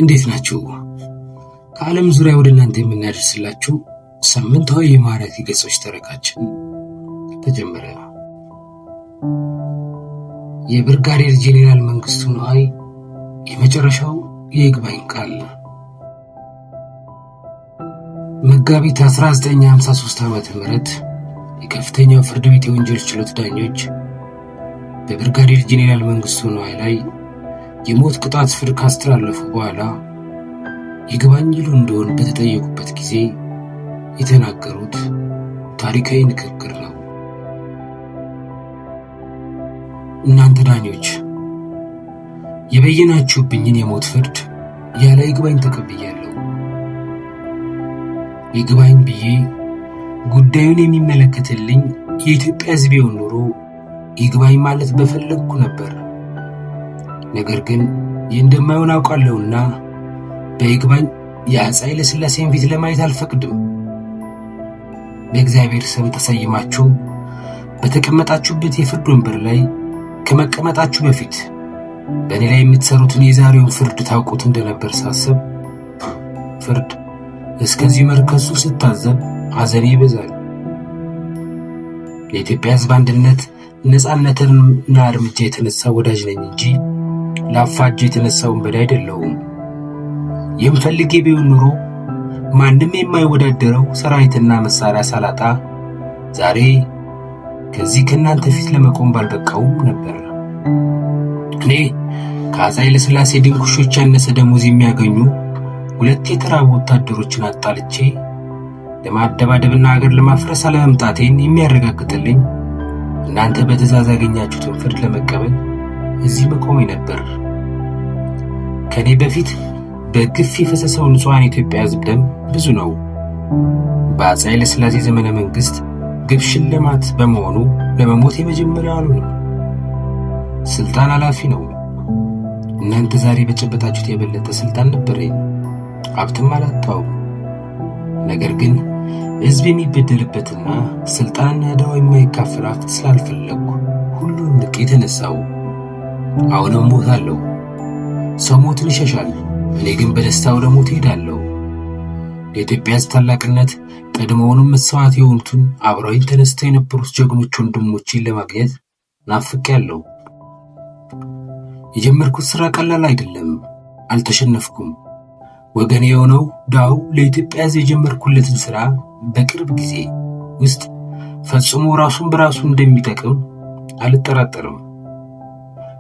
እንዴት ናችሁ? ከዓለም ዙሪያ ወደ እናንተ የምናደርስላችሁ ሳምንታዊ የማራኪ ገጾች ተረካችን ተጀመረ። የብርጋዴር ጄኔራል መንግስቱ ነዋይ የመጨረሻው የይግባኝ ቃል። መጋቢት 1953 ዓ.ም የከፍተኛው ፍርድ ቤት የወንጀል ችሎት ዳኞች በብርጋዴር ጄኔራል መንግስቱ ነዋይ ላይ የሞት ቅጣት ፍርድ ካስተላለፉ በኋላ ይግባኝ ይሉ እንደሆን በተጠየቁበት ጊዜ የተናገሩት ታሪካዊ ንግግር ነው። እናንተ ዳኞች የበየናችሁብኝን የሞት ፍርድ ያለ ይግባኝ ተቀብያለሁ። ይግባኝ ብዬ ጉዳዩን የሚመለከትልኝ የኢትዮጵያ ሕዝብ ቢሆን ኖሮ ይግባኝ ማለት በፈለግኩ ነበር። ነገር ግን እንደማይሆን አውቃለሁና በይግባኝ የአፄ ኃይለ ሥላሴን ፊት ለማየት አልፈቅድም። በእግዚአብሔር ስም ተሰይማችሁ በተቀመጣችሁበት የፍርድ ወንበር ላይ ከመቀመጣችሁ በፊት በእኔ ላይ የምትሰሩትን የዛሬውን ፍርድ ታውቁት እንደነበር ሳስብ ፍርድ እስከዚህ መርከሱ ስታዘብ ሐዘኔ ይበዛል። ለኢትዮጵያ ሕዝብ አንድነት ነፃነትና እርምጃ የተነሳ ወዳጅ ነኝ እንጂ ላፋጅ የተነሳውን በላይ አይደለሁም። የምፈልጌ ቢሆን ኑሮ ማንም የማይወዳደረው ሰራዊትና መሳሪያ ሳላጣ ዛሬ ከዚህ ከእናንተ ፊት ለመቆም ባልበቃውም ነበር። እኔ ከአፄ ኃይለ ሥላሴ ድንኩሾች ያነሰ ደሞዝ የሚያገኙ ሁለት የተራቡ ወታደሮችን አጣልቼ ለማደባደብና ሀገር ለማፍረስ አለመምጣቴን የሚያረጋግጥልኝ እናንተ በትእዛዝ ያገኛችሁትን ፍርድ ለመቀበል እዚህ መቆሜ ነበር። ከኔ በፊት በግፍ የፈሰሰው ንጹሐን የኢትዮጵያ ሕዝብ ደም ብዙ ነው። በአፄ ኃይለ ሥላሴ ዘመነ መንግስት ግብ ሽልማት በመሆኑ ለመሞት የመጀመሪያው አልሆነም። ስልጣን ኃላፊ ነው። እናንተ ዛሬ በጨበጣችሁት የበለጠ ስልጣን ነበረኝ፣ ሀብትም አላጣው። ነገር ግን ሕዝብ የሚበደልበትና ስልጣንና ዕዳው የማይካፈል ሀብት ስላልፈለግኩ ሁሉን ንቄ የተነሳው። አሁንም ሞታለሁ። ሰው ሞትን ይሸሻል፣ እኔ ግን በደስታ ወደ ሞት እሄዳለሁ። ለኢትዮጵያ ሕዝብ ታላቅነት ቀድሞውንም መስዋዕት የሆኑትን አብረውኝ ተነስተው የነበሩት ጀግኖች ወንድሞቼን ለማግኘት ናፍቄያለሁ። የጀመርኩት ሥራ ቀላል አይደለም። አልተሸነፍኩም። ወገኔ የሆነው ዳው ለኢትዮጵያ ሕዝብ የጀመርኩለትን ሥራ በቅርብ ጊዜ ውስጥ ፈጽሞ ራሱን በራሱ እንደሚጠቅም አልጠራጠርም።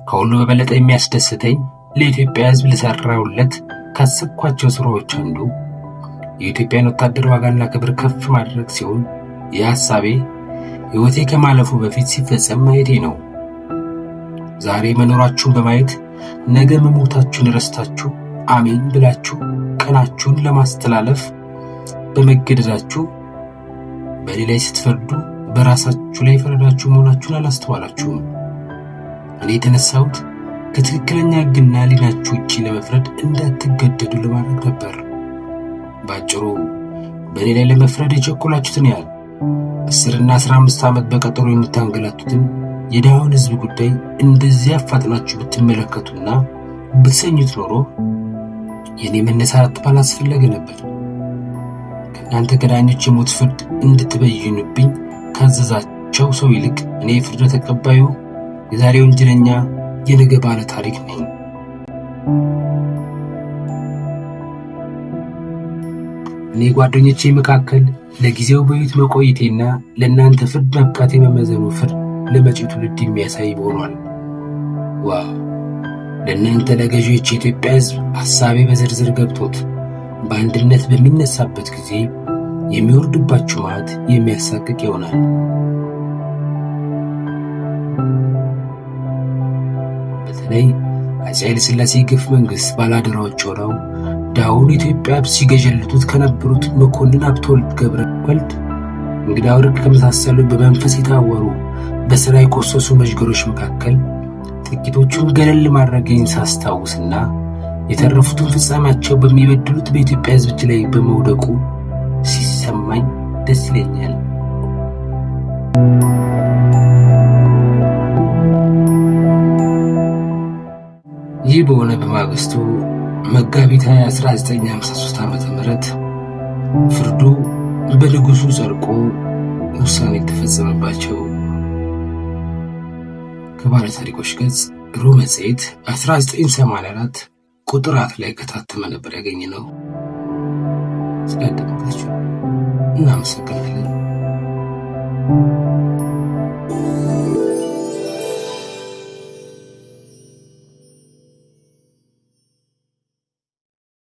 ከሁሉ በበለጠ የሚያስደስተኝ ለኢትዮጵያ ሕዝብ ልሰራውለት ካሰብኳቸው ሥራዎች አንዱ የኢትዮጵያን ወታደር ዋጋና ክብር ከፍ ማድረግ ሲሆን ይህ ሐሳቤ ሕይወቴ ከማለፉ በፊት ሲፈጸም ማየቴ ነው። ዛሬ መኖራችሁን በማየት ነገ መሞታችሁን ረስታችሁ አሜን ብላችሁ ቀናችሁን ለማስተላለፍ በመገደዳችሁ በእኔ ላይ ስትፈርዱ በራሳችሁ ላይ ፈረዳችሁ መሆናችሁን አላስተዋላችሁም። እኔ የተነሳሁት ከትክክለኛ ሕግና ሊናችሁ ውጪ ለመፍረድ እንዳትገደዱ ለማድረግ ነበር። ባጭሩ በእኔ ላይ ለመፍረድ የቸኮላችሁትን ያህል 10 እና 15 ዓመት በቀጠሮ የምታንገላቱትን የድሃውን ሕዝብ ጉዳይ እንደዚያ አፋጥናችሁ ብትመለከቱና ብትሰኙት ኖሮ የኔ መነሳት ባላስፈለገ ነበር። ከእናንተ ከዳኞች የሞት ፍርድ እንድትበይኑብኝ ካዘዛቸው ሰው ይልቅ እኔ ፍርድ ተቀባዩ የዛሬ ወንጀለኛ የነገ ባለ ታሪክ ነኝ። እኔ ጓደኞቼ መካከል ለጊዜው በሕይወት መቆየቴና ለእናንተ ፍርድ መብቃት የመመዘኑ ፍርድ ለመጪው ትውልድ የሚያሳይ ሆኗል። ዋው! ለእናንተ ለገዢዎች የኢትዮጵያ ሕዝብ ሐሳቤ በዝርዝር ገብቶት በአንድነት በሚነሳበት ጊዜ የሚወርድባችሁ መዓት የሚያሳቅቅ ይሆናል። በተለይ አፄ ኃይለ ሥላሴ ግፍ መንግሥት ባላደራዎች ሆነው ዳውን ኢትዮጵያ ሲገዠልጡት ከነበሩት መኮንን ሀብተወልድ ገብረ ወልድ፣ እንግዳ ወርቅ ከመሳሰሉ በመንፈስ የታወሩ በሥራ የኮሰሱ መዥገሮች መካከል ጥቂቶቹን ገለል ማድረጌን ሳስታውስና የተረፉትን ፍጻሜያቸው በሚበድሉት በኢትዮጵያ ሕዝብ እጅ ላይ በመውደቁ ሲሰማኝ ደስ ይለኛል። ይህ በሆነ በማግስቱ መጋቢት 1953 ዓ.ም ፍርዱ በንጉሱ ጸድቆ ውሳኔ ተፈጸመባቸው። ከባለ ታሪኮች ገጽ ሮም መጽሔት 1984 ቁጥር 4 ላይ ከታተመ ነበር ያገኘነው። ስለደረሳችሁ እናመሰግናለን።